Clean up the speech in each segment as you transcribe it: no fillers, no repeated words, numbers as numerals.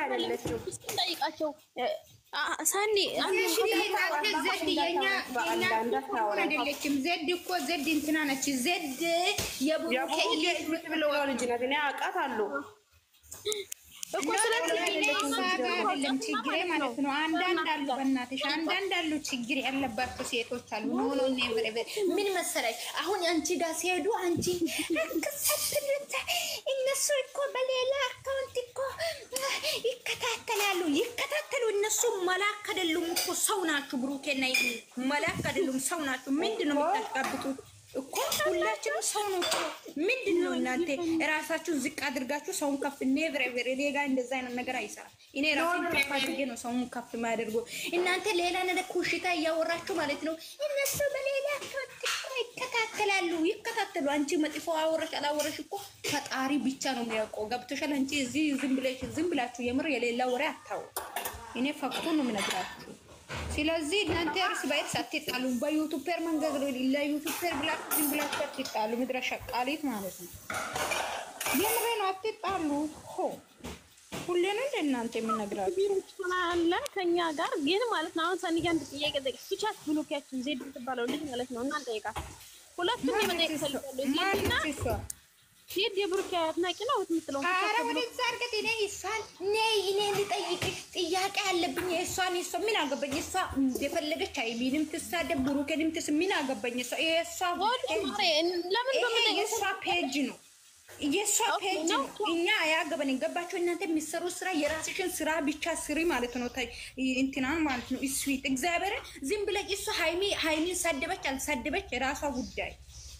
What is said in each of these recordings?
አይደለችም። ጠይቃቸው ሳኒ ዘድ እኮ ዘድ እንትና ነች። ዘድ የቡሩኬ የምትብለው ልጅ ናት። እኔ አውቃታለሁ እኮ አይደለም ችግሬ ማለት ነው። አንዳንድ አሉ በእናትሽ አንዳንድ አሉ ችግር ያለባቸው ሴቶች አሉ። ኖ ምን መሰለሽ አሁን አንቺ ጋር ሲሄዱ አንቺ ከሰጥልታ እነሱ እኮ በሌላ አካውንት እኮ ይከታተሉ እነሱ መላክ አይደሉም እኮ ሰው ናችሁ። ብሩኬና መላክ አይደሉም ሰው ናችሁ። ምንድነው የምታስቀብጡት እኮ ሁላችንም ሰው ነው እኮ ምንድነው እናንተ ራሳችሁን ዝቅ አድርጋችሁ ሰውን ከፍ ኔቨር ሌጋ እንደዛ አይነት ነገር አይሰራም። እኔ ራሴን ከፍ አድርጌ ነው ሰውን ከፍ ማደርገው። እናንተ ሌላ ነገር ኩሽታ እያወራችሁ ማለት ነው። እነሱ በሌላ ይከታተሉ። አንቺ መጥፎ አወረሽ አላወረሽ እኮ ፈጣሪ ብቻ ነው የሚያውቀው። ገብቶሻል? አንቺ እዚህ ዝም ብላችሁ የምር የሌላ ወሬ አታው። እኔ ፈክቶ ነው የምነግራችሁ። ስለዚህ እናንተ እርስ በርስ አትጣሉ። በዩቲዩበር መንገድ ለዩቲዩበር ብላችሁ ዝም ብላችሁ አትጣሉ። ምድረ ሸቃሊት ማለት ነው። የምሬ ነው። አትጣሉ እኮ ሁሌ ነው እናንተ የምነግራችሁ አለ ከኛ ጋር ግን ማለት ነው። አሁን ሰኒጋ ጥያቄ ጠይቅ ሱቻት ብሎኪያችን ዜድ ትባለው ልጅ ማለት ነው። እናንተ ጠይቃ ሁለቱም የመጠየቅ ፈልጋለሁ። ዜድና ዜድ የብሩክ አድናቂ ነው የምትለው። አረ ወደዛ አርገት እኔ ይሳል እኔ ልጠይቅሽ ጥያቄ አለብኝ። እሷን ምን አገባኝ? እሷ እንደፈለገች አይሚንም ትሳደብ ብሩክንም ምን አገባኝ? እሷ ለምን የእሷ ፔጅ ነው የእሷ ፔጅ ነው። እኛ አያገባንም። ገባችሁ? እናንተ የሚሰሩ ስራ የራስሽን ስራ ብቻ ስሪ ማለት ነው። እንትናን ማለት ነው። ስዊት እግዚአብሔር ዝም ብለሽ እሷ ሃይሚን ሰደበች አልሰደበች የራሷ ጉዳይ።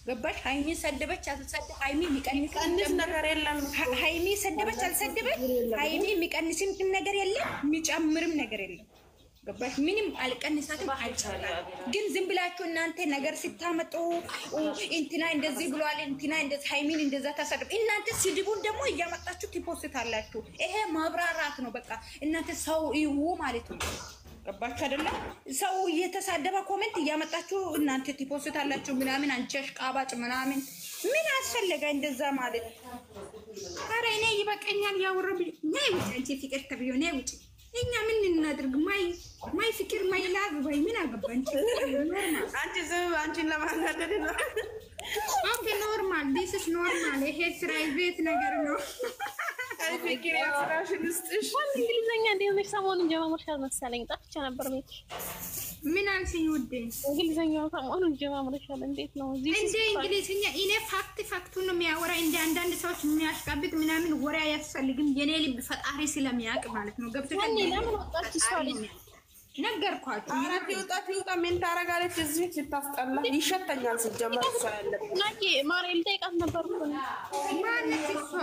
ገባሽ? ሃይሚ ሰደበች አልሰደበች ሃይሚ የሚቀንስ ነገር የለም። ሃይሚ ሰደበች አልሰደበች ሃይሚ የሚቀንስም ነገር የለም የሚጨምርም ነገር የለም። ገባሽ? ምንም አልቀንሳትም አልጨምራም። ግን ዝም ብላችሁ እናንተ ነገር ስታመጡ እንትና እንደዚህ ብሏል እንትና እንደዚህ ሃይሚን እንደዛ ተሰደብ። እናንተ ስድቡን ደግሞ እያመጣችሁ ትፖስታላችሁ። ይሄ ማብራራት ነው። በቃ እናንተ ሰው ይሁ ማለት ነው። ገባችሁ አይደለ? ሰው እየተሳደበ ኮሜንት እያመጣችሁ እናንተ ትፖስታላችሁ ምናምን። አንቺሽ ቃባጭ ምናምን ምን አስፈለገ እንደዛ ማለት? ኧረ እኔ ይበቃኛል። ያወራብኝ ነይ ውጪ። አንቺ ፍቅር ተብዮ ነይ ውጪ። እኛ ምን እናድርግ? ማይ ፍቅር ማይ ላቭ ወይ ምን አገባን? አንቺ ዝም አንቺን ለማናደድ ነው። ኦኬ ኖርማል ዲስ ኢዝ ኖርማል። ይሄ ፕራይቬት ነገር ነው። አይ ፍቅር ያስራሽን ልስጥሽ። እንግሊዘኛ እንደሆነች ሰሞኑን ጀማምርሻል መሰለኝ። ጠፍቼ ነበር ቤት። ምን አልሽኝ ውዴ? እንግሊዘኛው ሰሞኑን ጀማምርሻል። እንዴት ነው እዚህ እንደ እንግሊዘኛ? እኔ ፋክቱን ነው የሚያወራ። እንደ አንዳንድ ሰዎች የሚያስቀብጥ ምናምን ወሬ አያስፈልግም። የኔ ልብ ፈጣሪ ስለሚያውቅ ማለት ነው። ገብቶሻል? ለምን ወጣች ይሷልኝ ነገርኳችሁ። አራት ይውጣ ምን ታረጋለች? እዚህ ስታስጠላ ይሸተኛል። ሲጀመር እሷ ያለበት ናቂ ማርኤል ጠይቃት ነበር እኮ ማነች እሷ?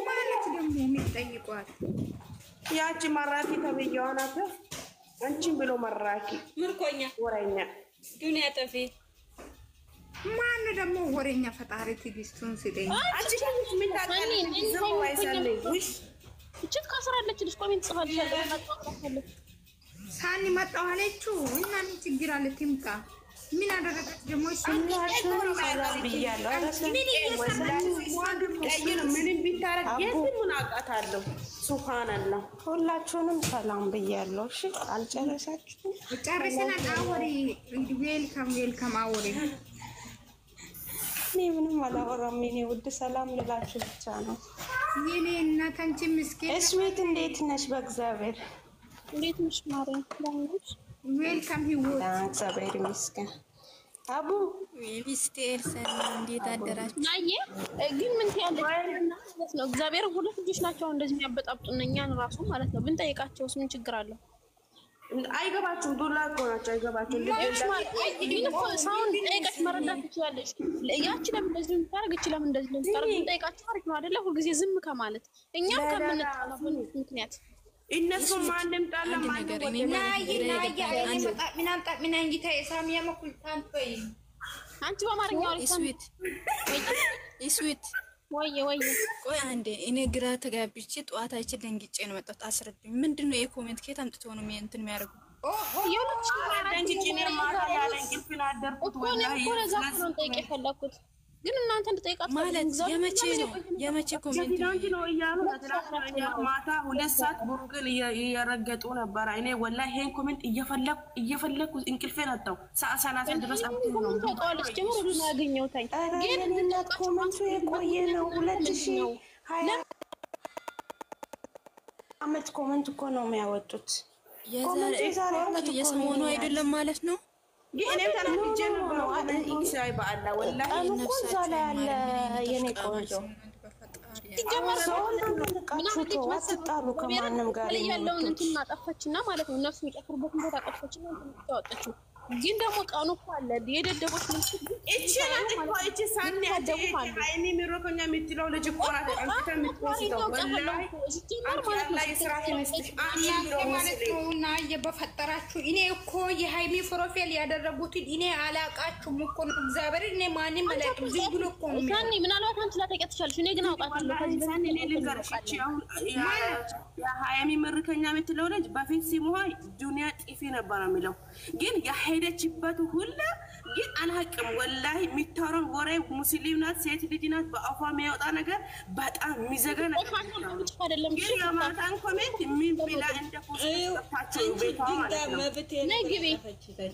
ማነች ደግሞ የሚጠይቋት? ያቺ ማራኪ ተብዬዋ ናት። አንቺን ብሎ ማራኪ ምርኮኛ ወሬኛ ዱንያ ጠፊ ማን ደግሞ ወሬኛ? ፈጣሪ ትዕግስቱን ስጠኝ። አንቺ ምን ታውቃለች? ዝም ባይሰልኝ ውሽ እቺት ካስራለች ልጅ ኮሜንት ጽፋለች። ሳኒ መጣሁ አለችው እና ምን ችግር አለ? ትምጣ። ምን አደረገች ደግሞ? እሱ ብያለሁ። ምንም ቢታረግ የትምን አውቃታለሁ። ሱብሃንአላህ ሁላችሁንም ሰላም ብያለሁ። እሺ አልጨረሳችሁም? ጨርሰናል። አወሪ ዌልካም አወሪ። እኔ ምንም አላወራም። እኔ ውድ ሰላም ልላችሁ ብቻ ነው። የኔ እናት አንቺ ምስኪን እስዊት እንዴት ነሽ? በእግዚአብሔር እንዴት ነሽ ማርያም? ዳንሽ ዌልካም ህይወት እግዚአብሔር ይመስገን። አቡ ሚስቴር ሰኒ እንዴት አደራችሁ? ናዬ ግን ምን ትያለሽ ነው? እግዚአብሔር ሁለት ልጆች ናቸው እንደዚህ የሚያበጣብጡን እኛን ራሱ ማለት ነው። ብንጠይቃቸውስ ምን ችግር አለው? አይገባችሁም። ዱላ እኮ ናቸው። አይገባችሁም። ሰውን ጠይቀሽ መረዳት ትችላለሽ። ያቺ ለምን እንደዚህ የምታደርግ እቺ ለምን እንደዚህ የምታደርግ ብንጠይቃቸው አሪፍ ነው አይደለ? ሁልጊዜ ዝም ከማለት እኛም ከምንጣላበት ምክንያት እነሱ ማንም ጣላ ነገር አንቺ በአማርኛ ስዊት ወይ ቆይ አንዴ እኔ ግራ ተጋብቼ ጠዋት አይቼ ደንግጬ ነው መጣሁት። አስረዱኝ። ምንድነው የኮሜንት ከየት አምጥተው ነው እንትን የሚያደርጉ? ደንግጬ ነው ማለት ያለ እንቅልፍ አደርኩት። ወላሂ ጠይቄ ፈለኩት ግን እናንተ እንድጠይቃት ማለት የመቼ ኮሜንት ነው እያሉ ማታ 2 ሰዓት ቡሩክን እየረገጡ ነበር። እኔ ወላሂ ይሄን ኮሜንት እየፈለኩ እንቅልፌን አጣሁ። ሰዓት 30 ድረስ አጥቶ ነው ተቋልሽ ጀምሮ ነው ያገኘውታኝ። ግን እናት ኮሜንቱ የቆየ ነው 2020 አመት ኮሜንት እኮ ነው የሚያወጡት። የሰሞኑ አይደለም ማለት ነው። ግን እኔም ተናግጄ ነበር ኢክሳይ በአላ ወላሂ ነፍሳ ላይ ያለ የኔ ቆንጆ አትጣሉ ከማንም ጋር ያለውን እንትን አጠፋችና ማለት ነው። እነሱ የሚጨፍሩበትን ቦታ አጠፋችና ታወጣችው። ግን ደግሞ ቀኑ እኮ አለ የደደቦች እቺ ሳኒ ሃይሚ ምሮኮኛ የምትለው ልጅ እኮ ናት። አንተ የምትወስደው ወላሂ አላህ የስራሽን ይስጥሽ። ማለት ነውና በፈጠራችሁ እኔ እኮ የሃይሚ ፕሮፋይል ያደረጉትን እኔ አላቃችሁም እኮ ነው። እግዚአብሔር እኔ ማንንም አላውቅም። ዝም ብሎ እኮ ነው ሳኒ ምናልባት አንቺ ላታውቂያት ትችያለሽ። እኔ ግን አውቃታለሁ። ከዚህ ሳኒ እኔ ልንገርሽ እቺ አሁን የሃይሚ ምሮኮኛ የምትለው ልጅ በፊት ሲሞሃ ዱንያ ጢፊ ነበር የሚለው ግን ሄደችበት ሁላ ግን አልሐቅም ወላሂ የሚታረን ወሬ ሙስሊም ናት ሴት ልጅ ናት በአፏ የሚያወጣ ነገር በጣም የሚዘጋ ነገር አይደለም። ግን የማታን ኮሜንት ምን ብላ እንደፎስታቸው ቤቷ ማለት ነው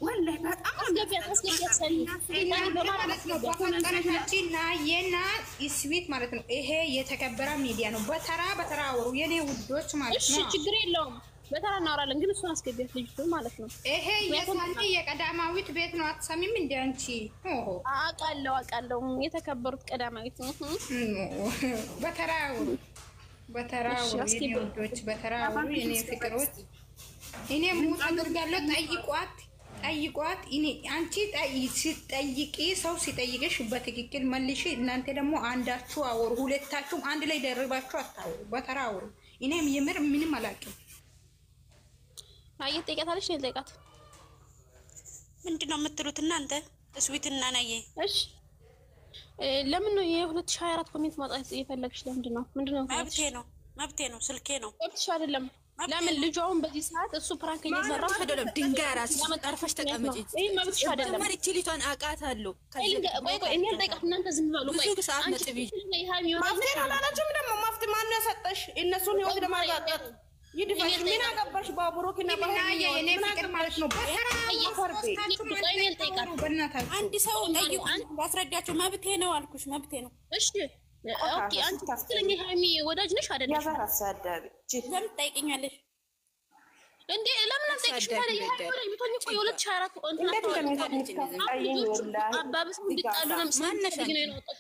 ወላሂ በጣም በፈጠረችና የና ስዊት ማለት ነው። ይሄ የተከበረ ሚዲያ ነው። በተራ አወሩ የኔ ውዶች ማለት ነው። እሺ ችግር የለውም በተራ እናወራለን። ግን እሱን አስገቢያት ልጅቱ ማለት ነው። ይሄ የሳኒ የቀዳማዊት ቤት ነው። አትሰሚም እንዴ አንቺ? አውቃለሁ የተከበሩት ቀዳማዊት ነው። በተራው የኔ ወዶች በተራው የኔ ፍቅሮች እኔ ሙት አድርጋለሁ። ጠይቋት እኔ አንቺ ሲጠይቂ ሰው ሲጠይቅሽ በትክክል መልሽ። እናንተ ደግሞ አንዳችሁ አወሩ፣ ሁለታችሁም አንድ ላይ ደርባችሁ አታወሩ። በተራው እኔም የምር ምንም አላውቅም። አየህ ጠይቃታለሽ ነው ጠይቃት። ምንድነው የምትሉት እናንተ? ስዊት እና ናዬ እሺ ለምን ነው የ2024 ኮሜንት ማውጣት የፈለግሽ? ለምንድን ነው? ምንድነው? መብቴ ነው ስልኬ ነው። መብትሽ አይደለም። ለምን ልጇውን በዚህ ሰዓት እሱ ፕራንክ እየሰራ አይደለም። ድንጋይ ራስሽ አርፈሽ ተቀመጪ። ይሄ መብትሽ አይደለም። ማርቺ ልቷን አቃታለሁ። ቆይ እኔ ጠይቃት። እናንተ ዝም በሉ። ቆይ ብዙ ሰዓት ነጥብ ማፍቴ አላለችም። ደግሞ ማፍቴ ማን ነው ያሰጠሽ? እነሱን ህይወት ለማጋጋጥ ይድፋሽ። ምን አገባሽ? ባቡሮክና ባናየ የኔ ፍቅር ማለት ነው። አንድ ሰው ጠይቁ ባስረዳቸው። መብቴ ነው አልኩሽ፣ መብቴ ነው። እሺ ኦኬ። አንቺ ትክክለኛ ሃይሚ ወዳጅ ነሽ አይደል? ያዛር አሳዳቢ ለምን ትጠይቂኛለሽ እንዴ? ለምን አንጠይቅሽ ታዲያ? የሃይሚ ቢቶኝ እኮ የ2024 አባብስ እንድጣሉ ነው ማነሽ ግን ነው ወጣሽ።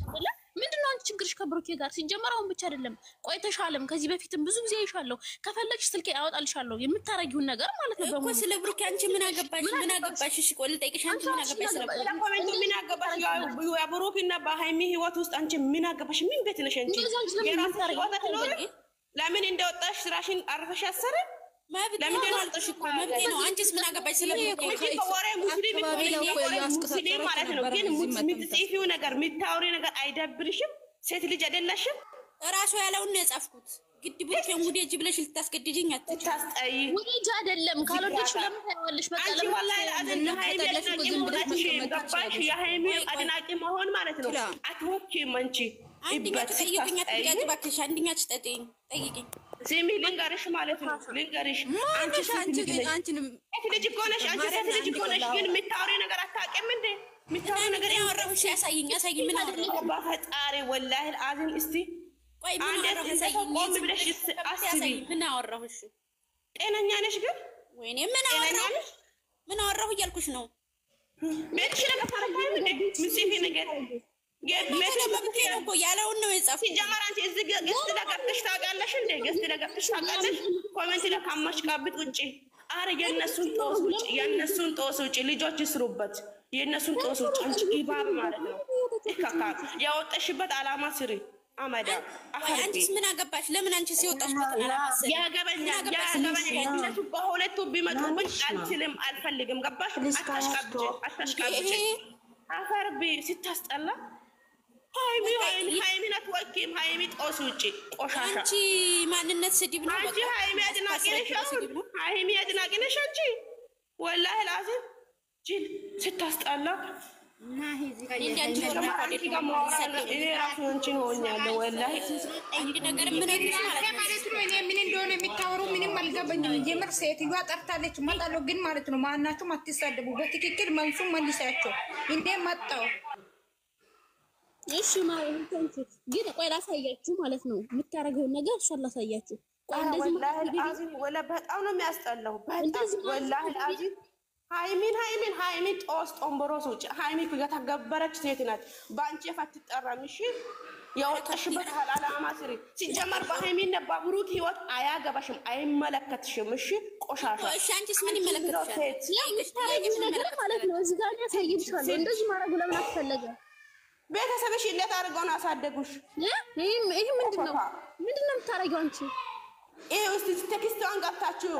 ምንድነው አንቺ ችግርሽ ከብሩኬ ጋር? ሲጀመር አሁን ብቻ አይደለም ቆይተሻልም። ከዚህ በፊትም ብዙ ጊዜ ይሻለው። ከፈለግሽ ስልኬ አወጣልሻለሁ የምታረጊውን ነገር ማለት ነው በሙሉ። እኮ ስለ ብሩኬ አንቺ ምን አገባሽ? እሺ ቆይ ልጠይቅሽ። አንቺ ምን አገባሽ? ስለ ኮሜንት ምን አገባሽ? ያው ብሩክና በሃይሚ ህይወት ውስጥ አንቺ ምን አገባሽ? ምን ቤት ነሽ አንቺ? ለምን እንደወጣሽ ስራሽን አርፈሽ አሰረ? ለምን አልጠሽ እኮ መብቴ ነው። አንቺስ ምን አገባሽ? ስለ ሙስሊም ማለት ነው። ግን የምትጽፊው ነገር የምታወሪ ነገር አይደብርሽም? ሴት ልጅ አይደለሽም? እራሱ ያለውን ነው የጻፍኩት። ግድ ብሩኬን ውዴጅ ብለሽ ልታስገድጂኝ አትታስጠይ። ውዴጅ አይደለም ካልወደድሽ ለምን ታያለሽ? በቃ አንቺ ወላሂ የሃይሚ አድናቂ መሆን ማለት ነው። አትወጪም አንቺ አንድኛችሁ ጠይቅኝ። እባክሽ አንድኛችሁ ጠይቅኝ። ሲሚ ልንገርሽ ማለት ነው። ልንገርሽ አንቺ ልጅ እኮ ነሽ። አንቺ ሴት ልጅ እኮ ነሽ። ግን የምታወሪ ነገር አታውቂም እንዴ? የምታወሪ ነገር ያወራሁሽ ያሳይኝ። ምን አደረኩ? በፈጣሪ ወላሂ አልዓዚም እስቲ ቆይ ምን አወራሁሽ? አስቢ። ምን አወራሁሽ? ጤነኛ ነሽ ግን? ወይኔ ምን አወራሁ እያልኩሽ ነው። ቤትሽ ነገር ታረጋይ እንዴ? ምጽፊ ነገር መብቴ ነው እኮ ያለውን ነው የጻፍኩት። ሲጀመር አንቺ እዚህ ገስት ለገብተሽ ታውቃለሽ እንዴ? ገስት ለገብተሽ ታውቃለሽ? ኮሜንት ለካማሽቃብጥ ውጪ። አረ የነሱን ጦስ ውጪ። ልጆች ይስሩበት። የነሱን ጦስ ውጪ። አንቺ ኢባብ ማለት ነው። እካካ ያወጣሽበት አላማ ስሪ። አመዳ አንቺስ ምን አገባሽ? ለምን አንቺስ የወጣሽበት አላማ ስሪ? ያገበኛል። እነሱ በሁለቱ ቢመጡብኝ አልችልም፣ አልፈልግም። ገባሽ? አታሽቃብጪ። አፈርቢ ስታስጠላ ሃይሚ ናት ወኪም። ሃይሚ ጦስ ውጪ ቆሻሻ። አንቺ ማንነት ስድብ ነው። አንቺ ሃይሚ አድናቂ ነሽ። ሃይሚ አድናቂ ነሽ አንቺ። ወላሂ ላዚም ጅል ስታስጠላ እና ሂዚ እኔ ራሱ እንቺን ሆኛለሁ ወላሂ አንድ ነገር ምን ማለት ነው። እኔ ምን እንደሆነ የሚታወሩ ምንም አልገባኝም። የምር ሴትዮዋ ጠርታለች እመጣለሁ ግን ማለት ነው ማናችሁም አትሳደቡ። በትክክል መልሱን መልሳቸው እንዴ መጣው። እሺ ማለት ነው ግን ቆይ ላሳያችሁ ማለት ነው የምታረገው ነገር እሷ ላሳያችሁ። ቆይ እንደዚህ ወላሂ አዚም ወላ በጣም ነው የሚያስጠላው። በጣም ወላሂ አዚም ሃይሚን ጦስ ጦምቦሮስ ውጭ ሃይሚ ከተገበረች ሴት ናት። በአንቺ አትጠራም። እሺ ያወጣሽበት ሐላል አማስሪ ሲጀመር በሃይሚና በብሩክ ህይወት አያገባሽም፣ አይመለከትሽም። እሺ ቆሻሻ። እሺ አንቺስ ምን ይመለከትሻል? ነገር ማለት ነው እዚህ ጋር ያሳይልሻል። እንደዚህ ማድረጉ ለምን አስፈለገ? ቤተሰብሽ እንዴት አድርገው ነው ያሳደጉሽ? ይሄ ምንድነው የምታረጊው አንቺ? ይሄ ውስጥ ቴክስቷን ገብታችሁ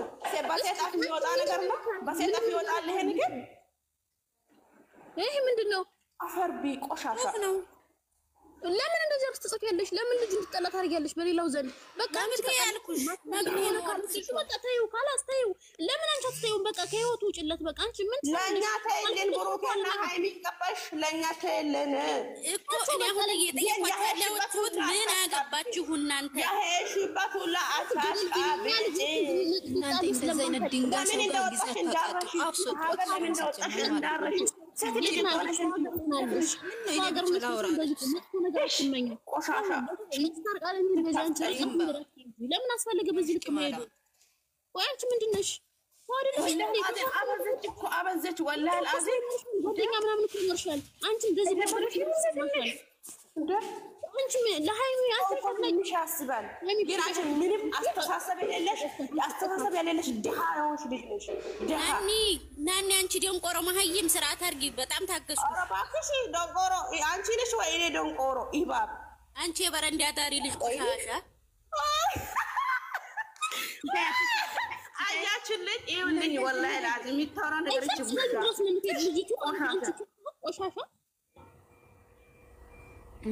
በሴት አፍ የሚወጣ ነገር ነው። በሴት አፍ ይወጣል ይሄ ነገር። ይሄ ምንድነው? አፈርቢ ቆሻሻ ነው። ለምን እንደዚህ አስተጽፊያለሽ? ለምን ልጅ እንድትጠላ ታደርጊያለሽ በሌላው ዘንድ? በቃ አንቺ ያልኩሽ ማግኘት ነው ካልኩሽ በቃ ተይው፣ ካላስ ተይው። ለምን አንቺ አትተይው? በቃ ከህይወቱ ውጭለት። በቃ አንቺ ምን ለኛ ተይልን ብሩክና ሃይሚ ገባሽ? ለኛ ተይልን እኮ እኔ አሁን እየጠየኳት ያለሁት ምን አገባችሁ እናንተ? ያሄሽበት ሁላ አሳቃቢ እናንተ እንደዚህ አይነት ድንጋይ ሰው ጋር ጊዜ አታጣጡ። አብሶ ወጣሽ እንዳረሽ ሴት ልጅ ትሆናለሽ። ሀገር ቆሻሻ ለምን አስፈለገ በዚህ ልክ መሄዱ? ቆይ አንቺ ምንድን ነሽ? አበዘች ወላሂ አልዓዚም ጓደኛ ምናምን እኮ ይኖርሻል። አንቺ እንደዚህ አንቺ ለሃይሚ አትፈልጊሽ ያስባል። ግን አንቺ ምንም አስተሳሰብ የሌለሽ ድሃ የሆንሽ ልጅ ነሽ። ድሃ ናኒ አንቺ ደንቆሮ መሀይም ስርዓት አድርጊ። በጣም ታገሱ። ኧረ እባክሽ ደንቆሮ አንቺ ነሽ ወይ እኔ ደንቆሮ? ኢባብ አንቺ የበረንዳ ዳሪ ልጅ ቆሻሻ አያችልኝ። ይኸውልኝ ወላሂ አልዓዚም የሚታወራው ነገር ቆሻሻ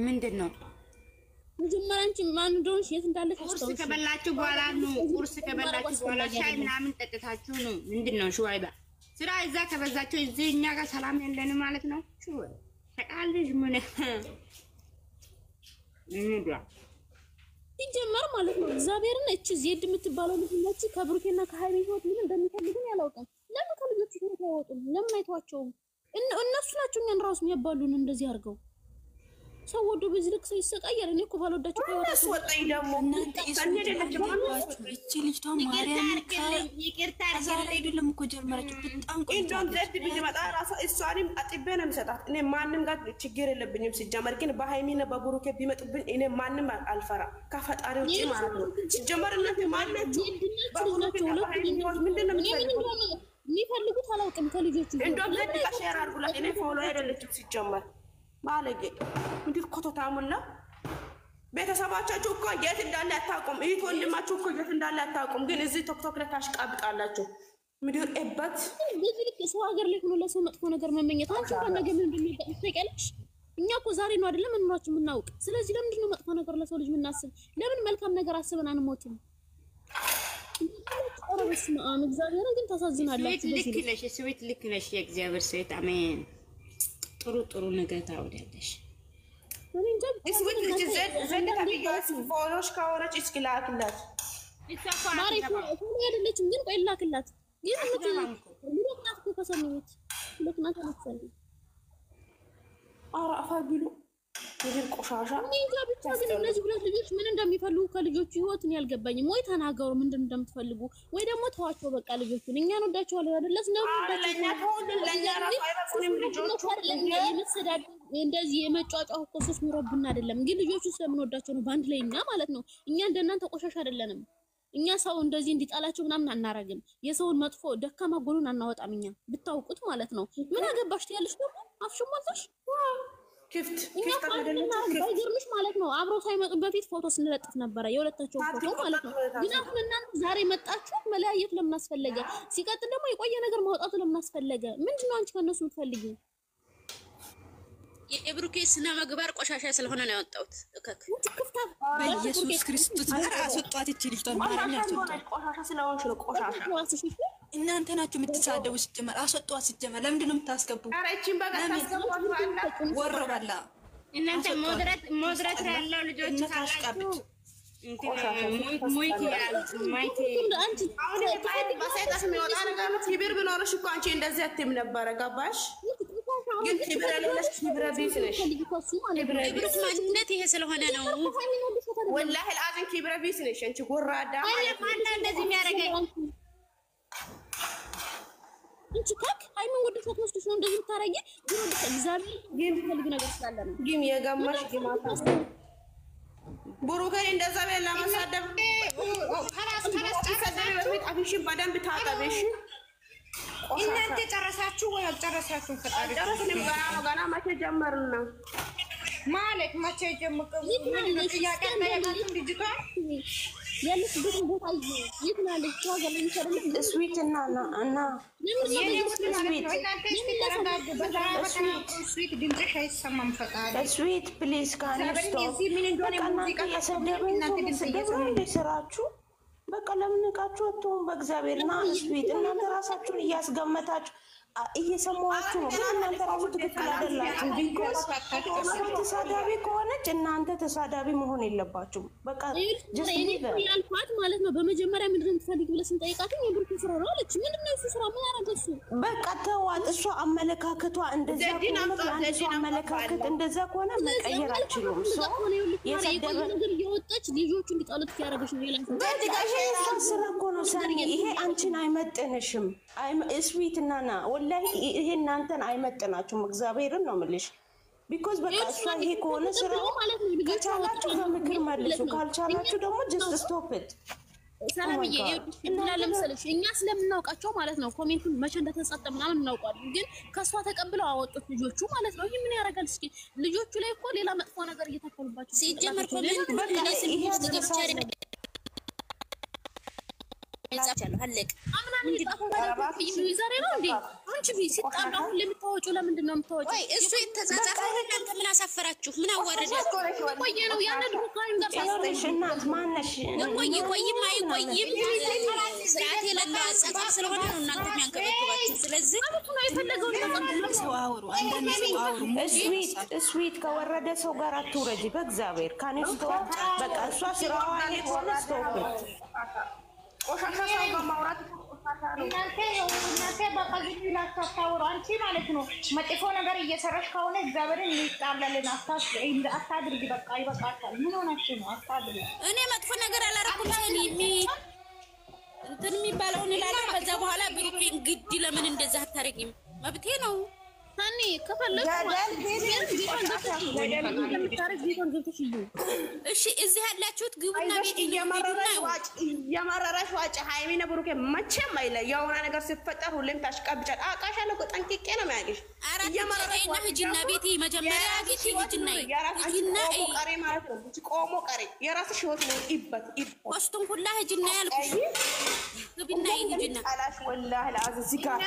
ምንድን ነው? መጀመሪያ አንቺ ማን እንደሆንሽ የት እንዳለሽ ቁርስ ከበላችሁ በኋላ ነው። ቁርስ ከበላችሁ በኋላ ሻይ ምናምን ጠጥታችሁ ነው። ምንድን ነው ሹዋይባ ስራ እዛ ከበዛችሁ እዚህ እኛ ጋር ሰላም የለንም ማለት ነው። ሹዋይ ተቃልሽ ምን እንዴ ሲጀመር ማለት ነው እግዚአብሔርን እቺ ዜድ የምትባለው ልጅ ከብሩኬና ከሃይሚ ህይወት ምን እንደሚፈልጉን ያላውቃል። ለምን ከልጆቹ ህይወት አይወጡም? ለምን አይተዋቸውም? እነሱ ናቸው እኛን ራሱ የሚያባሉን እንደዚህ አድርገው። ሰው ወዶ በዚህ ልክ ሰው ይሰቃያል። እኔ እኮ ባልወዳቸው ከወጣስ ወጣኝ ደግሞ እናንተ እቺ ልጅቷ ማርያም ይቅርታ አይደለም እኮ ጀመረች። በጣም እንደውም ዘድ ቢመጣ ራሷ እሷንም አጥቤ ነው የሚሰጣት። እኔ ማንም ጋር ችግር የለብኝም። ሲጀመር ግን በሃይሚና በብሩኬ ቢመጡብኝ እኔ ማንም አልፈራ ከፈጣሪ ውጭ ማለት ነው። ሲጀመር እናንተ ማናችሁ ምንድን ነው የሚፈልጉት? አላውቅም ከልጆቹ እንደውም ዘድ ከሼር አድርጉላት። እኔ ፎሎ አይደለችም ሲጀመር ባለጌ ምንድን ኮቶታሙላ ቤተሰባቻችሁ እኮ የት እንዳለ አታውቁም። እህት ወንድማችሁ እኮ የት እንዳለ አታውቁም። ግን እዚህ ቶክቶክ ላይ ታሽቃብጣላችሁ። ምድር እበት በዚህ ልክ ሰው ሀገር ላይ ሆኖ ለሰው መጥፎ ነገር መመኘት አንቺ እንኳን ነገር ምን እንደሚጠቅም ታውቂያለሽ። እኛ እኮ ዛሬ ነው አይደለም እንኖራችን የምናውቅ። ስለዚህ ለምንድን ነው መጥፎ ነገር ለሰው ልጅ የምናስብ? ለምን መልካም ነገር አስበን አንሞትም? ኦሮስ ማአም እግዚአብሔር ግን ታሳዝናላችሁ። ስዊት ልክ ነሽ። የእግዚአብሔር ሴት አሜን። ጥሩ ነገር ታወዳለሽ። እኔ እንጃ እስዊት ልጅ ዘንድ ታቢያስ ፎሎሽ ካወረች እስኪላክላት ማሪ ፎሎ አይደለችም ግን ቆይ ላክላት። ግን ምንድነው እኮ ከሰሚት ለክናት አልፈል አራ አፋቢሉ ይሄን ቆሻሻ እኔ እንጃ ብቻ ግን እነዚህ ሁለት ልጆች ምን እንደሚፈልጉ ከልጆቹ ህይወት ነው ያልገባኝም። ወይ ተናገሩ ምን እንደምትፈልጉ ወይ ደግሞ ተዋቸው በቃ ልጆቹን እኛ እንወዳቸዋለን አይደለስ ነው ለኛ ተወል ለኛ ራሱ አይበቁንም ልጆቹ የመሰዳድ እንደዚህ የመጫጫው እኮ ሶስት ምሮብና አይደለም ግን ልጆቹ ስለምንወዳቸው ነው ባንድ ላይ እኛ ማለት ነው። እኛ እንደናንተ ቆሻሻ አይደለንም። እኛ ሰው እንደዚህ እንዲጣላቸው ምናምን አናረግም። የሰውን መጥፎ ደካማ ጎኑን አናወጣም። እኛ ብታውቁት ማለት ነው። ምን አገባሽ ትያለሽ ደግሞ አፍሽሞልሽ ክፍት ባይገርምሽ ማለት ነው። አብረው ሳይመጡ በፊት ፎቶ ስንለጥፍ ነበረ የሁለታቸው ፎቶ ማለት ነው። ግን አሁን እናንተ ዛሬ መጣችሁ መለያየት ለምን አስፈለገ? ሲቀጥል ደግሞ የቆየ ነገር ማውጣቱ ለምን አስፈለገ? ምንድነው አንቺ ከነሱ የምትፈልጊው? የብሩኬ ስነ ምግባር ቆሻሻ ስለሆነ ነው ያወጣሁት። እከክ በኢየሱስ ክርስቶስ አስወጣት። እቺ ልጅ ተማራኝ አስወጣት። ቆሻሻ ስለሆንሽ ነው ቆሻሻ እናንተ ናችሁ የምትሳደቡ። ሲጀመር አስወጣዋ። ሲጀመር ለምንድን ነው የምታስገቡ? ኧረ እቺን በቃ ታስገቧት ባላ ወረበላ እናንተ ሞድሬት ያለው ልጆች ታሽቃብጥ ክብር ቢኖርሽ እኮ አንቺ እንደዚህ አትይም ነበረ። ገባሽ? ግን ክብር የሌለሽ ክብረ ቢስ ነሽ። ብሩክ ማንነት ይሄ ስለሆነ ነው። ወላሂ አዝን ክብረ ቢስ ነሽ አንቺ ጎራዳ። ማን እንደዚህ የሚያደርገኝ? አንቺ ካክ አይምን ወደሻት መስሎሽ ነው እንደዚህ ታረጊ? ግን ወደሽ እግዚአብሔር ግን ፈልግ ነገር ስላለ ነው። ግን የገማሽ ግማታ ብሩክን እንደዛ በላ ማሳደብ በፊት አፍሽን በደንብ ታጠብሽ። እናንተ ጨረሳችሁ ወይ አልጨረሳችሁም? ፈጣሪ ገና መቼ ጀመርን ነው ማለት መቼ ጀመርን? ጥያቄ ጠየቃችሁ ልጅቷ ያለችበት ቦታ የት ነው ያለችው? ሀገር ላይ ይሰራል። ስዊት እና ስዊት ፕሊዝ ስራችሁ በቃ ለምን እቃችሁ አትሆን? በእግዚአብሔርና ስዊት እናንተ ራሳችሁን እያስገመታችሁ እየሰማችሁ ነው። ግን እናንተ ራሱ ትክክል አይደላችሁ። ቢኮዝ ተሳዳቢ ከሆነች እናንተ ተሳዳቢ መሆን የለባችሁም። በቃ ያልኳት ማለት ነው። በመጀመሪያ ምንድን ነው የምትፈልጊ ብለሽ ስንጠይቃት የብሩክ ስራ ነው አለች። ምንድን ነው እሱ ስራ? ምን አረገች? በቃ ተዋት። እሷ አመለካከቷ እንደዛ ከሆነ አንድ ሰው አመለካከት እንደዛ ከሆነ መቀየር አልችሉም። ሰው የሰደበ ነገር እየወጣች ልጆቹ እንዲጣሉት ያደረገች ነው። ይላል ስራ እኮ ነው ሰኒ። ይሄ አንቺን አይመጥንሽም። ስዊት እና ወላሂ ይሄ እናንተን አይመጥናችሁም። እግዚአብሔርን ነው የምልሽ። ቢኮዝ በቃ እሷ ይሄ ከሆነ ስራው ከቻላችሁ በምክር መልሱ፣ ካልቻላችሁ ደግሞ ጀስት ስቶፕ ኢት። ሰላምዬ እና ለምሳሌሽ እኛ ስለምናውቃቸው ማለት ነው ኮሜንቱን መቼ እንደተጻፈ ምናምን እናውቃለን። ግን ከሷ ተቀብለው አወጡት ልጆቹ ማለት ነው። ይሄ ምን ያደርጋል? እስኪ ልጆቹ ላይ እኮ ሌላ መጥፎ ነገር እየተከሉባቸው ሲጀመር ኮሜንት በቃ ለስልሽ ልጆች አይደለም ይጻፋሉ። አለቅ አምናን ይጻፋው ማለት ዛሬ ነው እንዴ? አንቺ ሲጣሉ አሁን ለምታወጪው ለምንድን ነው የምታወጪው? ወይ እሱ የተጻጻፈው እናንተ ምን አሳፈራችሁ? ምን አዋረዳችሁ? ቆየ ነው ያነ ድሩካሪም ጋር ታስተሽ እናት ማነሽ? ቆይም አይቆይም ስርዓት የሌለው አጻጻፍ ስለሆነ ነው እናንተ የሚያንከባክባችሁ። ስለዚህ ነው የፈለገው ነገር ሰው አውሩ። አንዳንድ ሰው አውሩ። ስዊት ከወረደ ሰው ጋር አትውረጂ። በእግዚአብሔር ካንስቶ በቃ እሷ ስራዋ ይሄ ከሆነ ስቶፕ ቆሻሻ ሰው በማውራት እናንተ በቃ ዝም ብላችሁ አታውሩ። አንቺ ማለት ነው መጥፎ ነገር እየሰራሽ ከሆነ እግዚአብሔርን ይጣላልን። አታድርጊ። በቃ ይበቃታል። ምን ሆነሽ ነው? አታድርጊ። እኔ መጥፎ ነገር አላረኩም። ሰኒ እንትን የሚባለውን እላለሁ። ከዛ በኋላ ብሩኬን ግድ ለምን እንደዛ አታረጊም? መብቴ ነው። ሰኒ ከፈለኩ እሺ እዚህ ያላችሁት ግቡና ቤት እየመረረሽ ዋጭ። ሃይሚና ብሩኬ መቼም አይለይ። የሆነ ነገር ሲፈጠር ሁሌም ታሽቃብጫል። አውቃሻለሁ እኮ ጠንቅቄ ነው የሚያውቅሽ። እየመረረሽና ሂጂና ቤት መጀመሪያ ቤት ሂጂና ቀሪ ማለት ነው። ቆሞ ቀሪ የራስሽ ህይወት ነው። ይበት ወስቱን ሁላ ሂጂና ያልኩሽ ግብና ሂጂና አላሽ ወላሂ ለአዚ ጋር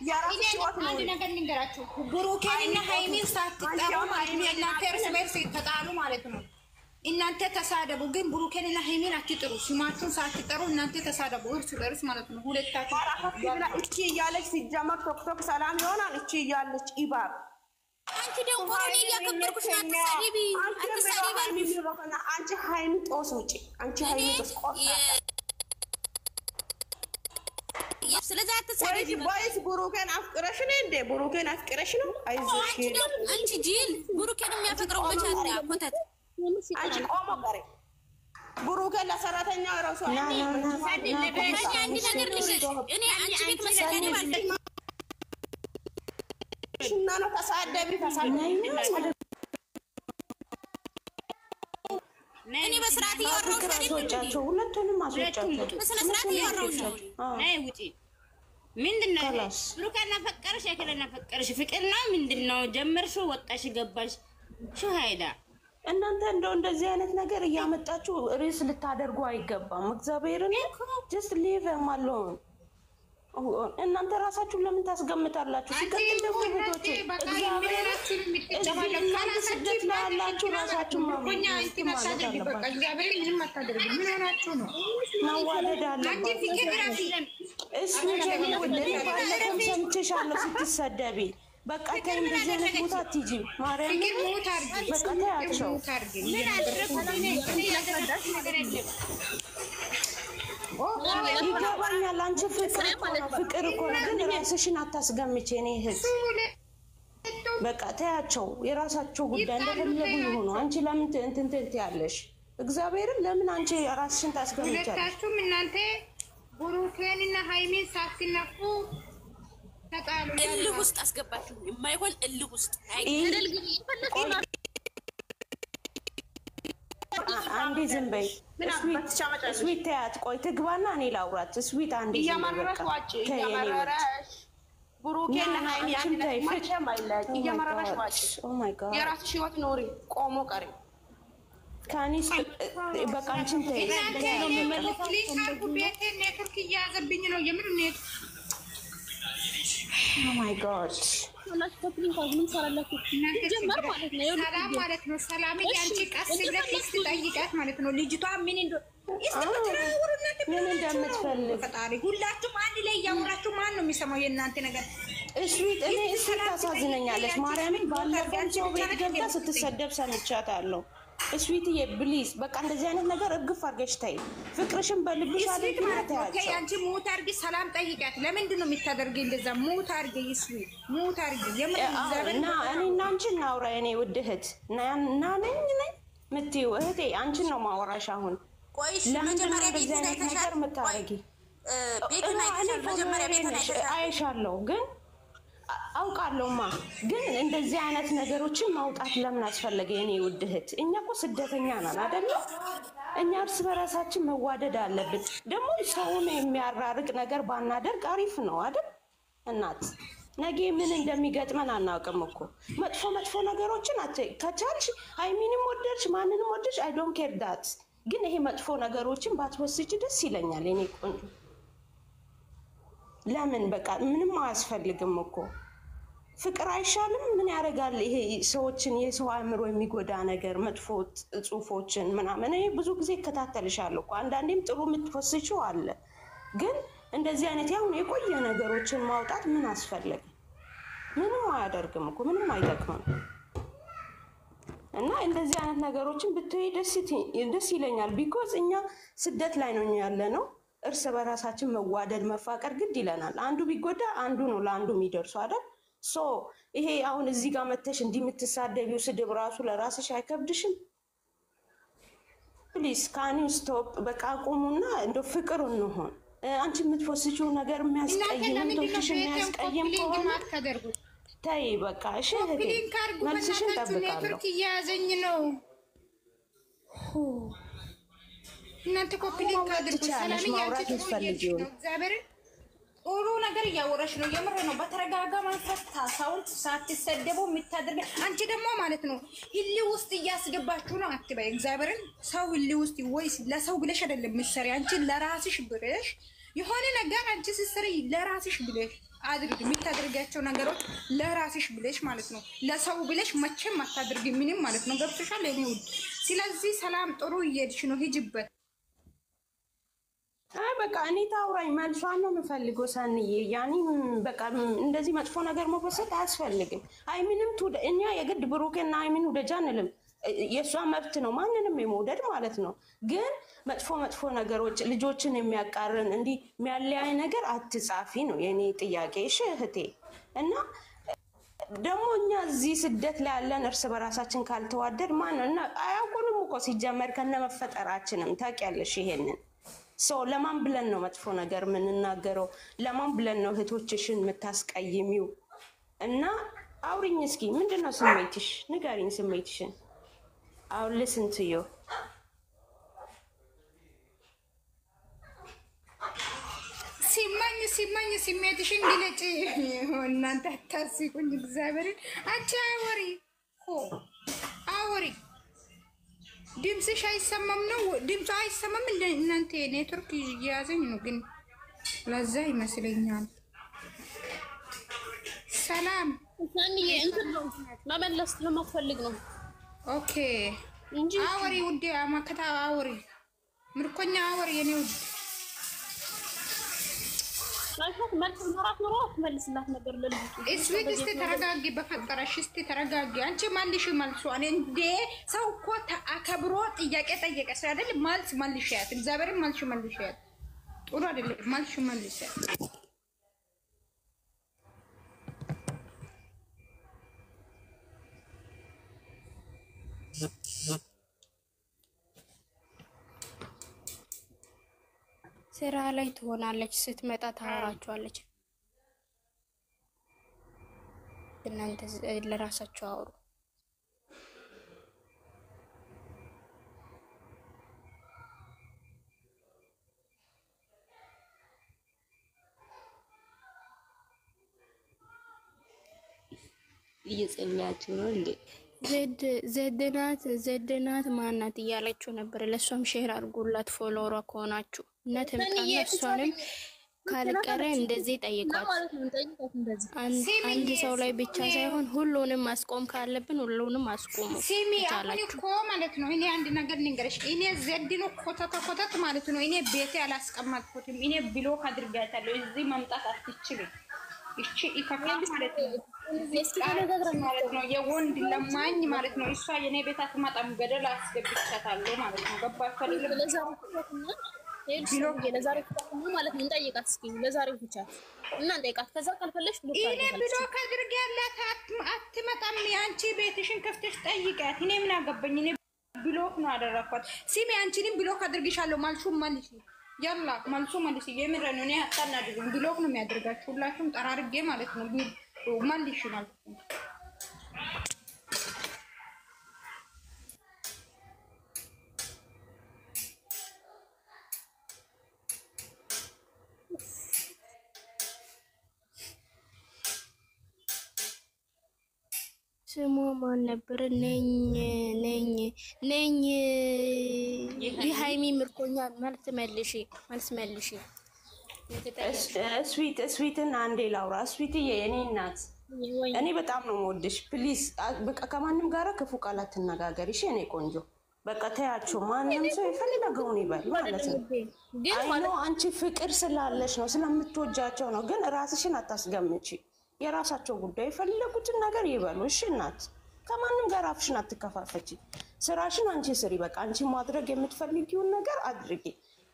የራስሽ ህይወት ነው። አንድ ነገር ልንገራችሁ። ብሩኬንና ሃይሚን ሳትጠሩ ማለት ነው እናንተ እርስ በርስ ተጣሉ ማለት ነው። እናንተ ተሳደቡ፣ ግን ብሩኬንና ሃይሚን አትጥሩ። ስማችሁን ሳትጠሩ እናንተ ተሳደቡ እርስ በርስ ማለት ነው። ሁለታችሁ እቺ እያለች ሲጀመር ቶክቶክ ሰላም ይሆናል። እቺ እያለች ኢባብ አንቺ ደግሞ ኮሮኔ እያከበርኩሽ አትሳደቢ፣ አትሳደቢ። አንቺ ሃይሚ ጦስ ውጪ። አንቺ ሃይሚ ጦስ ስለዚህ አትሳደቢ። ወይስ ብሩኬን አፍቅረሽ ነው እንዴ? ብሩኬን አፍቅረሽ ነው? አይዞሽ አንቺ ጂል ብሩኬን የሚያፈቅረው መቼ አቆታት? አንቺ ቆሞ ቀሪ። ብሩኬን ለሰራተኛ ራሱ አንድ ነገር ልሽሽ እኔ አንቺ ቤት መሰከኒ ማለት ሽና ነው። ተሳደቢ እኔ በስርዓት እያወራሁሽ አስወጫቸው። ሁለቱንም አስወጫቸው። በስነ ስርዓት እያወራሁሽ ነው። ነይ ውጪ። ምንድነው ብሩኬን አፈቀርሽ? ያከለና አፈቀርሽ ፍቅር ነው ምንድነው? ጀመርሽው፣ ወጣሽ፣ ገባሽ። ሹሃይዳ እናንተ እንደው እንደዚህ አይነት ነገር እያመጣችሁ ርዕስ ልታደርጉ አይገባም። እግዚአብሔርን ጀስት ሊቭ ማለውን እናንተ ራሳችሁን ለምን ታስገምታላችሁ? ሲቀጥል ደግሞ እህቶቼ ስደት ላይ ያላችሁ ራሳችሁን እግዚአብሔር ምንም አታደርጉ። ምን ሆናችሁ ነው? ማዋለድ አለባችሁ። እሱ ባለፈው ሰምቼሻለሁ ስትሰደቢ። በቃ ተይ እንደዚህ አይነት ቦታ አትሂጂ። ማርያም በቃ ተያቸው። ይገባኛል። አንቺ ፍቅር እኮ ነው፣ ግን ራስሽን አታስገምቼ። እኔ እህት በቃ ተያቸው፣ የራሳቸው ጉዳይ እንደፈለጉ ይሆኑ። አንቺ ለምን እንትን ትያለሽ? እግዚአብሔርን ለምን አንቺ ራስሽን ታስገምቻለሽ? እናንተ ብሩኬንና ሃይሚን ሳትነቁ እልህ ውስጥ አስገባችሁ። የማይሆን እልህ ውስጥ አንዴ ዝም በይ። ስዊት ተያት። ቆይ ትግባና እኔ ላውራት። ስዊት አንዴ ዝም በይ። በቃ ብሩኬን ሃይሚ አንድ ላይ መቼም አይለያዩ። እየመረረሽ ዋጭ። ኦ ማይ ጋድ የራስሽ ህይወት ኖሪ። ቆሞ ቀሪ ካኒስ በቃ አንቺን ተይ። ኔትወርክ እያያዘብኝ ነው። የምር ኔት ኦ ማይ ጋድ ሰላም ማለት ነው። ሰላም ያንቺ ቀስ ብለሽ ስትጠይቃት ማለት ነው ልጅቷ ምን እንደምትፈልግ ፈጣሪ። ሁላችሁም አንድ ላይ እያወራችሁ ማን ነው የሚሰማው የእናንተ ነገር? እስዊት እኔ ታሳዝነኛለች። ማርያምን ባለፈው ሰው ቤት ገብታ ስትሰደብ ሰምቻታለሁ። እስዊትዬ ፕሊዝ በቃ እንደዚህ አይነት ነገር እርግፍ አድርገሽ ተይ። ፍቅርሽን በልብሽ አድርጊ ማለት ነው። አንቺ ሙት አድርጊ፣ ሰላም ጠይቂያት። ለምንድን ነው የምታደርጊው እንደዛ? ሙት አድርጊ እስዊት፣ ሙት አድርጊ። እና እኔና አንቺ እናውራ የኔ ውድ እህት እና ነኝ የምትይው እህቴ፣ አንቺን ነው ማወራሽ አሁን። ለምንድን ነው እንደዚህ አይነት ነገር የምታደርጊ? አይሻለሁ ግን አውቃለሁማ፣ ግን እንደዚህ አይነት ነገሮችን ማውጣት ለምን አስፈለገ? የኔ ውድ እህት እኛ እኮ ስደተኛ ነን አይደለ? እኛ እርስ በራሳችን መዋደድ አለብን። ደግሞ ሰውን የሚያራርቅ ነገር ባናደርግ አሪፍ ነው አይደል? እናት ነገ ምን እንደሚገጥመን አናውቅም እኮ። መጥፎ ነገሮችን ከቻልሽ ሃይሚንም ወደድሽ ማንንም ወደድሽ አይ ዶንት ኬር ዳት። ግን ይሄ መጥፎ ነገሮችን ባትወስጂ ደስ ይለኛል የኔ ቆንጆ። ለምን በቃ ምንም አያስፈልግም እኮ። ፍቅር አይሻልም? ምን ያደርጋል ይሄ ሰዎችን የሰው አእምሮ የሚጎዳ ነገር፣ መጥፎ ጽሁፎችን ምናምን። እኔ ብዙ ጊዜ እከታተልሻለሁ እኮ አንዳንዴም ጥሩ የምትወስጂው አለ። ግን እንደዚህ አይነት ያሁን የቆየ ነገሮችን ማውጣት ምን አስፈለገ? ምንም አያደርግም እኮ፣ ምንም አይጠቅምም። እና እንደዚህ አይነት ነገሮችን ብትይ ደስ ይለኛል። ቢኮዝ እኛ ስደት ላይ ነው ያለ ነው። እርስ በራሳችን መዋደድ መፋቀር ግድ ይለናል። አንዱ ቢጎዳ አንዱ ነው ለአንዱ የሚደርሱ አይደል? ሶ ይሄ አሁን እዚህ ጋር መተሽ እንዲህ የምትሳደቢው ስድብ ራሱ ለራስሽ አይከብድሽም? ፕሊዝ ካኒው ስቶፕ። በቃ አቁሙና እንደው ፍቅር እንሆን። አንቺ የምትወስጂው ነገር የሚያስቀይም እንቶችሽ የሚያስቀይም ከሆነ ተይ በቃ። እሺ እህቴ መልስሽን እጠብቃለሁ። እያያዘኝ ነው። እናንተ ኮፒሊንግ አድርጉ። ሰላም ማውራት ይፈልጊው እግዚአብሔርን ጥሩ ነገር እያወራሽ ነው። የምር ነው። በተረጋጋ መንፈስ ታሳውን ሳትሰደቡ የምታደርገ አንቺ ደግሞ ማለት ነው ህሊ ውስጥ እያስገባችሁ ነው። አትበይ እግዚአብሔርን። ሰው ህሊ ውስጥ ወይስ ለሰው ብለሽ አይደለም ምሰሪ። አንቺ ለራስሽ ብለሽ የሆነ ነገር አንቺ ስትሰሪ ለራስሽ ብለሽ አድርጊ። የምታደርጋቸው ነገሮች ለራስሽ ብለሽ ማለት ነው። ለሰው ብለሽ መቼም አታድርጊ ምንም ማለት ነው። ገብቶሻል የኔ ውድ? ስለዚህ ሰላም ጥሩ እየሄድሽ ነው። ሂጅበት። አይ በቃ እኔ ታውራኝ መልሷን ነው የምፈልገው። ሳንዬ ያኒ በቃ እንደዚህ መጥፎ ነገር መወሰድ አያስፈልግም። ሃይሚንም እኛ የግድ ብሩኬና ሃይሚን ውደጃ አንልም። የእሷ መብት ነው ማንንም የመውደድ ማለት ነው። ግን መጥፎ ነገሮች ልጆችን የሚያቃርን እንዲህ የሚያለያይ ነገር አትጻፊ ነው የኔ ጥያቄ። እሺ እህቴ። እና ደግሞ እኛ እዚህ ስደት ላይ ያለን እርስ በራሳችን ካልተዋደድ ማን እና አያውቁንም እኮ ሲጀመር ከነመፈጠራችንም ታውቂያለሽ ይሄንን። ለማን ብለን ነው መጥፎ ነገር የምንናገረው? ለማን ብለን ነው እህቶችሽን የምታስቀይሚው? እና አውሪኝ እስኪ ምንድነው ስሜትሽ? ንገሪኝ ስሜትሽን። አሁን listen to you ሲማኝ ስሜትሽን ግለጪ። እናንተ አታስቁኝ እግዚአብሔርን። አንቺ አወሪ ድምፅሽ አይሰማም ነው? ድምፁ አይሰማም እንደ እናንተ ኔትወርክ እየያዘኝ ነው፣ ግን ለዛ ይመስለኛል። ሰላም ሳንዬ እንትን ነው መመለስ ለማትፈልግ ነው። ኦኬ እንጂ አወሪ ውዴ፣ አማከታ አወሪ፣ ምርኮኛ አወሪ የኔ ውድ። ማይፈት መልስ ኖራት ኖሮ ትመልስላት ነበር ለልጅቱ። እስዊት እስቲ ተረጋጊ፣ በፈጠረሽ እስቲ ተረጋጊ። አንቺ ማልሽ መልሱ እኔ እንዴ ሰው እኮ አከብሮ ጥያቄ ጠየቀሽ አይደል? መልስ መልሽያት፣ እግዚአብሔር መልሽያት። ጥሩ አይደለም መልሽያት። ስራ ላይ ትሆናለች፣ ስትመጣ ታወራቸዋለች። እናንተ ለራሳችሁ አውሩ። እየጸለያችሁ ነው እንዴ? ዘድናት ማናት እያለችው ነበር። ለሷም ሼር አድርጉላት ፎሎወሯ ከሆናችሁ እና ትምጣና እሷንም ካልቀረ እንደዚህ ጠይቋት። አንድ ሰው ላይ ብቻ ሳይሆን ሁሉንም ማስቆም ካለብን ሁሉንም አስቆሙ። ሲሚ አሁን እኮ ማለት ነው እኔ አንድ ነገር ልንገርሽ። እኔ ዘድኑ ኮተት ማለት ነው እኔ ቤቴ አላስቀመጥኩትም። እኔ ብሎክ አድርጋታለሁ። እዚህ መምጣት አትችልም። እቺ ኢካካ ማለት ነው የወንድ ለማኝ ማለት ነው። እሷ የኔ ቤት አትመጣም፣ ገደል አስገብቻታለሁ ማለት ነው። ገባችሁ አይደል? ለዛሬ ማለት ነው እንጠይቃት እስኪ ለዛሬ ብቻ እና እንጠይቃት። ከዛ ካልፈለሽ ብሎክ አድርጋላት አትመጣም። አንቺ ቤትሽን ከፍተሽ ጠይቃት። እኔ ምን አገባኝ? እኔ ብሎክ ነው አደረኳት። ሲሚ አንቺንም ብሎክ አድርግሻለሁ። ማልሹም ማልሽ ያላ ማልሹ ማልሽ የምር ነው። እኔ አታናድሩኝ። ብሎክ ነው የሚያደርጋችሁ ሁላችሁም ጠራርጌ ማለት ነው። ማልሽ ማለት ነው። ስሙ ማን ነበር? ነኝ የሃይሚ ምርኮኛ ማለት መልሺ። ስዊትን አንዴ ላውራ። ስዊትዬ የኔ እናት እኔ በጣም ነው የምወድሽ። ፕሊዝ በቃ ከማንም ጋራ ክፉ ቃላት ትነጋገሪ እሺ? እኔ ቆንጆ በቃ ተያቸው። ማንም ሰው የፈለገውን ይበል ማለት ነው። አይኖ አንቺ ፍቅር ስላለሽ ነው ስለምትወጃቸው ነው። ግን ራስሽን አታስገምጪ። የራሳቸው ጉዳይ የፈለጉትን ነገር ይበሉ እሺ? እናት ከማንም ጋር አፍሽን አትከፋፈቺ። ስራሽን አንቺ ስሪ። በቃ አንቺ ማድረግ የምትፈልጊውን ነገር አድርጊ።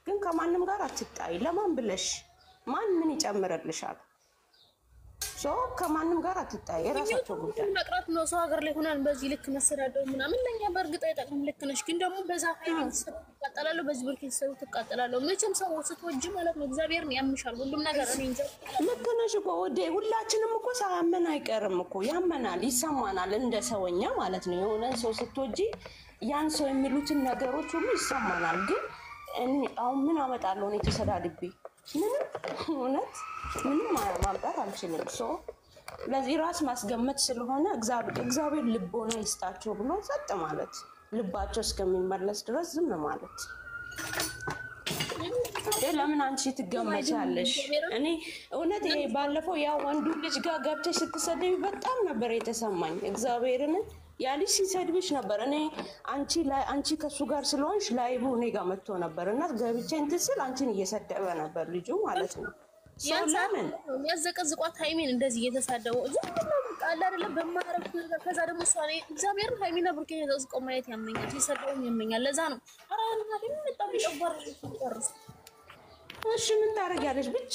ግን ከማንም ጋር አትጣይ። ለማን ብለሽ ማን ምን ይጨምርልሻል? ከማንም ጋር አትጣይ። የራሳቸው ጉዳይ መቅረት ነው። ሰው ሀገር ላይ ሆነን በዚህ ልክ መሰዳደው ምናምን ለኛ በእርግጥ አይጠቅም። ልክ ነሽ። ግን ደግሞ በዛ ትቃጠላለሁ፣ በዚህ ብልክ ሰው ትቃጠላለሁ። መቼም ሰው ስትወጂ ማለት ነው እግዚአብሔርን ያምሻል ሁሉም ነገር። እኔ እንጃ ልክ ነሽ እኮ ወዴ። ሁላችንም እኮ ሳያመን አይቀርም እኮ ያመናል፣ ይሰማናል እንደ ሰውኛ ማለት ነው። የሆነ ሰው ስትወጂ ያን ሰው የሚሉትን ነገሮች ሁሉ ይሰማናል። ግን አሁን ምን አመጣለሁ እኔ ተሰዳድቤ? ምንም እውነት ምንም ማምጣት አልችልም። ለዚህ ራስ ማስገመት ስለሆነ እግዚአብሔር ልቦና ይስጣቸው ብሎ ጸጥ ማለት፣ ልባቸው እስከሚመለስ ድረስ ዝም ማለት። ለምን አንቺ ትገመቻለሽ? እኔ እውነት ይሄ ባለፈው ያ ወንዱ ልጅ ጋር ገብተሽ ስትሰደቢ በጣም ነበር የተሰማኝ። እግዚአብሔርን ያ ልጅ ሲሰድብሽ ነበር። እኔ አንቺ ከሱ ጋር ስለሆንሽ ላይቡ እኔ ጋር መጥቶ ነበር እና ገብቼ እንትን ስል አንቺን እየሰደበ ነበር ልጁ ማለት ነው። ለምን ያዘቀዝቋት ሃይሚን እንደዚህ እየተሳደቡ ቃል አይደለም በማረፍ ነገር። ከዛ ደግሞ እሷ እግዚአብሔርን ሃይሚና ብሩኬ ተዘዝቆ ማየት ያመኛል፣ ሲሰደቡም ያመኛል። ለዛ ነው አራና ደግሞ በጣም ይጨባር። እሺ ምን ታደርጊያለሽ ብቻ